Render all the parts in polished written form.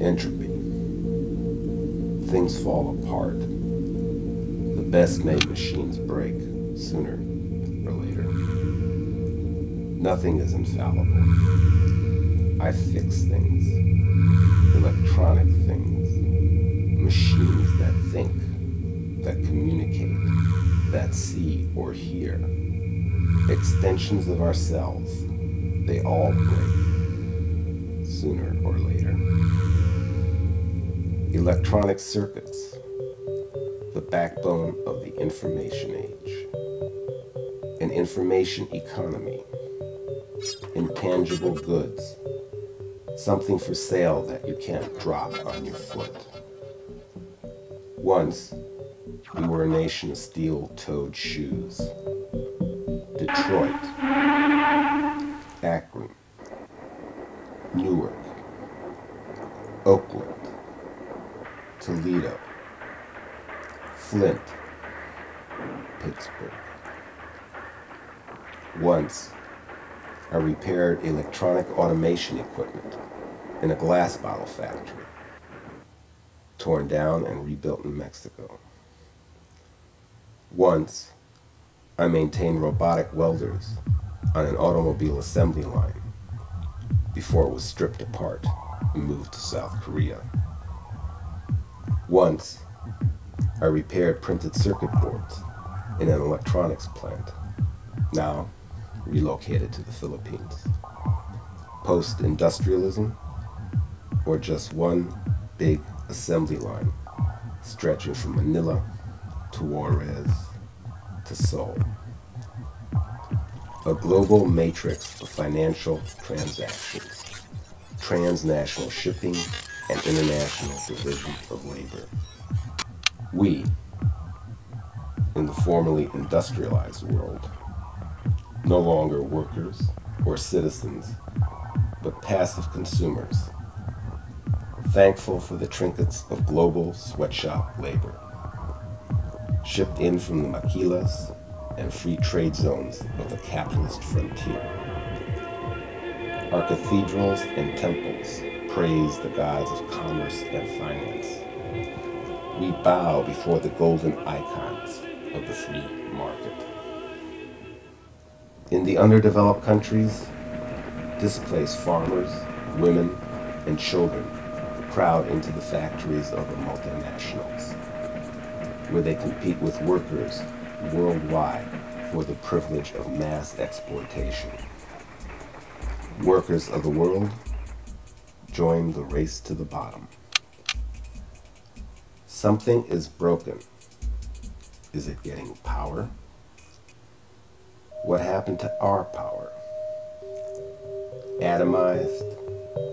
Entropy. Things fall apart. The best-made machines break sooner or later. Nothing is infallible. I fix things. Electronic things. Machines that think, that communicate, that see or hear. Extensions of ourselves. They all break sooner or later. Electronic circuits, the backbone of the information age. An information economy, intangible goods, something for sale that you can't drop on your foot. Once, we were a nation of steel-toed shoes. Detroit, Akron, Newark, Oakland, Toledo, Flint, Pittsburgh. Once, I repaired electronic automation equipment in a glass bottle factory, torn down and rebuilt in Mexico. Once, I maintained robotic welders on an automobile assembly line before it was stripped apart and moved to South Korea. Once, I repaired printed circuit boards in an electronics plant, now relocated to the Philippines. Post-industrialism, or just one big assembly line stretching from Manila to Juarez to Seoul. A global matrix of financial transactions, transnational shipping, and international division of labor. We, in the formerly industrialized world, no longer workers or citizens, but passive consumers, thankful for the trinkets of global sweatshop labor, shipped in from the maquilas and free trade zones of the capitalist frontier. Our cathedrals and temples praise the gods of commerce and finance. We bow before the golden icons of the free market. In the underdeveloped countries, displaced farmers, women, and children crowd into the factories of the multinationals, where they compete with workers worldwide for the privilege of mass exploitation. Workers of the world join the race to the bottom. Something is broken. Is it getting power? What happened to our power? Atomized,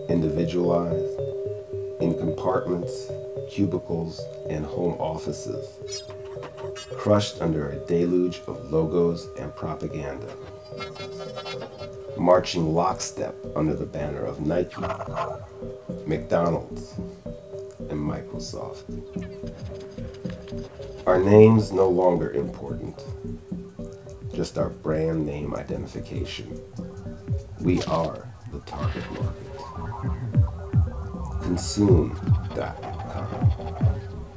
individualized, in compartments, cubicles, and home offices, crushed under a deluge of logos and propaganda, marching lockstep under the banner of Nike, McDonald's, and Microsoft. Our names no longer important, just our brand name identification. We are the target market. Consume.com,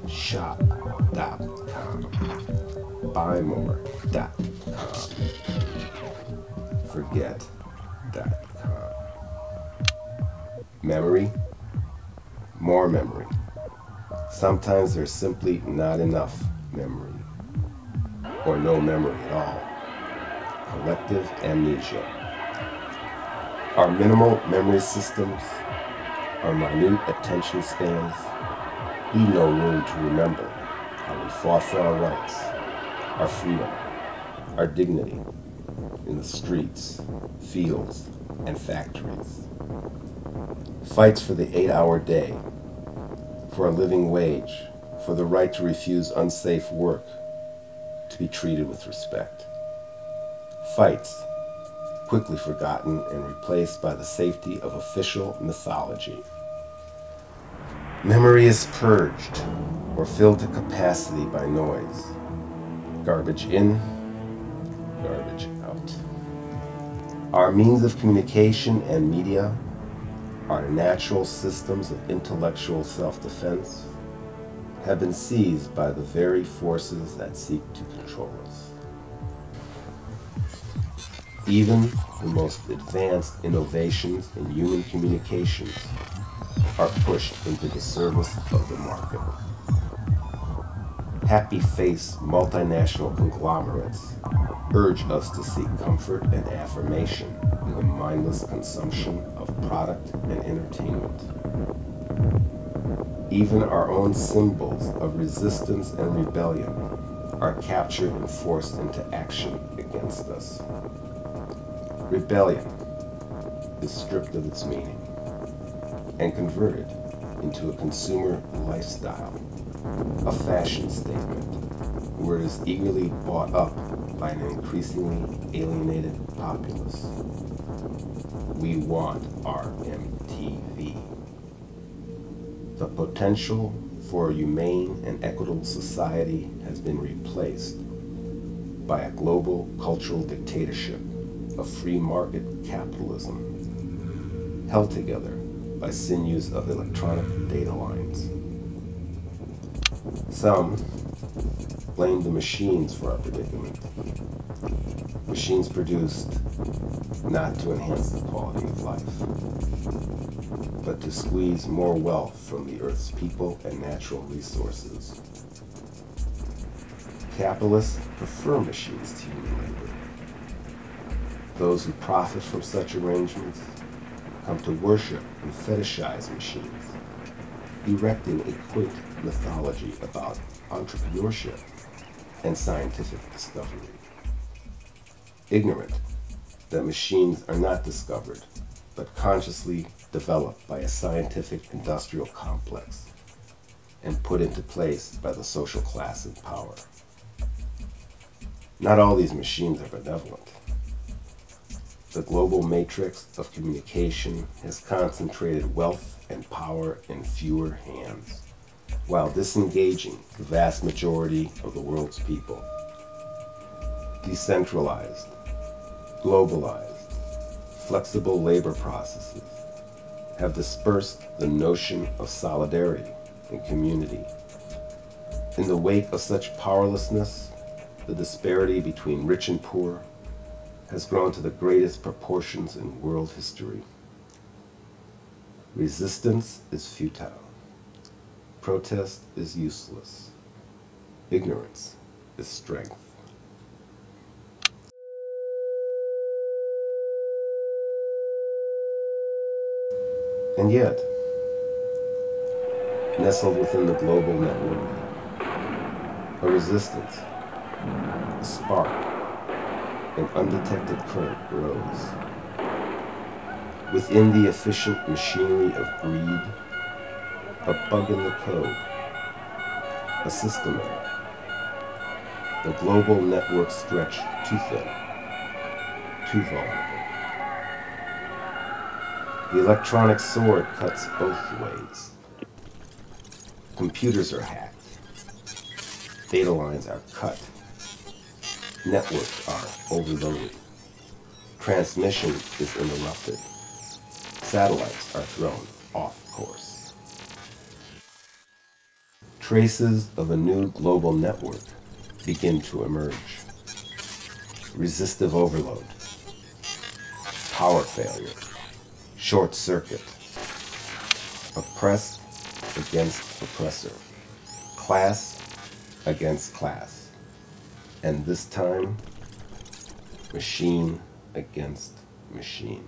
shop.com, buymore.com, forget.com. Memory, more memory. Sometimes there's simply not enough memory, or no memory at all. Collective amnesia. Our minimal memory systems, our minute attention spans, leave no room to remember how we fought for our rights, our freedom, our dignity in the streets, fields, and factories. Fights for the 8-hour day, for a living wage, for the right to refuse unsafe work, to be treated with respect. Fights quickly forgotten and replaced by the safety of official mythology. Memory is purged or filled to capacity by noise. Garbage in, garbage out. Our means of communication and media our natural systems of intellectual self-defense have been seized by the very forces that seek to control us. Even the most advanced innovations in human communications are pushed into the service of the market. Happy-faced multinational conglomerates urge us to seek comfort and affirmation in the mindless consumption of product and entertainment. Even our own symbols of resistance and rebellion are captured and forced into action against us. Rebellion is stripped of its meaning and converted into a consumer lifestyle, a fashion statement, where it is eagerly bought up by an increasingly alienated populace. We want our MTV. The potential for a humane and equitable society has been replaced by a global cultural dictatorship of free market capitalism, held together by sinews of electronic data lines. Some blame the machines for our predicament. Machines produced not to enhance the quality of life, but to squeeze more wealth from the Earth's people and natural resources. Capitalists prefer machines to human labor. Those who profit from such arrangements come to worship and fetishize machines, erecting a quaint mythology about entrepreneurship and scientific discovery. Ignorant that machines are not discovered, but consciously developed by a scientific industrial complex and put into place by the social class in power. Not all these machines are benevolent. The global matrix of communication has concentrated wealth and power in fewer hands, while disengaging the vast majority of the world's people. Decentralized, globalized, flexible labor processes have dispersed the notion of solidarity and community. In the wake of such powerlessness, the disparity between rich and poor has grown to the greatest proportions in world history. Resistance is futile. Protest is useless. Ignorance is strength. And yet, nestled within the global network, a resistance, a spark, an undetected current grows. Within the efficient machinery of greed, a bug in the code, a system error. The global network stretched too thin, too vulnerable. The electronic sword cuts both ways. Computers are hacked. Data lines are cut. Networks are overloaded. Transmission is interrupted. Satellites are thrown off course. Traces of a new global network begin to emerge. Resistive overload, power failure, short circuit, oppressed against oppressor, class against class, and this time, machine against machine.